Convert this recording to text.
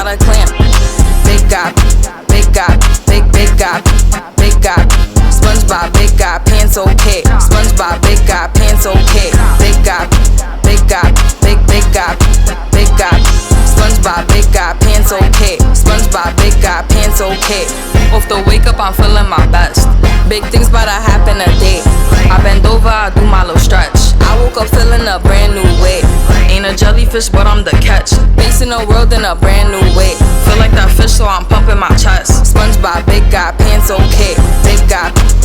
got a clamp. Big guy, big guy, big guy, big guy. SpongeBob, big guy, pants okay. SpongeBob, big guy, pants okay. Big guy, big guy, big guy, big guy. SpongeBob, big guy, pants okay. SpongeBob, big guy, pants okay. Off the wake up, I'm feeling my best. Big things bout to happen today. I bend over, I do my little stretch. I woke up feeling a brand new way. Ain't a jellyfish, but I'm the catch. Facing the world in a brand new way. Feel like that fish, so I'm pumping my chest. SpongeBob, big guy, pants okay. Big guy.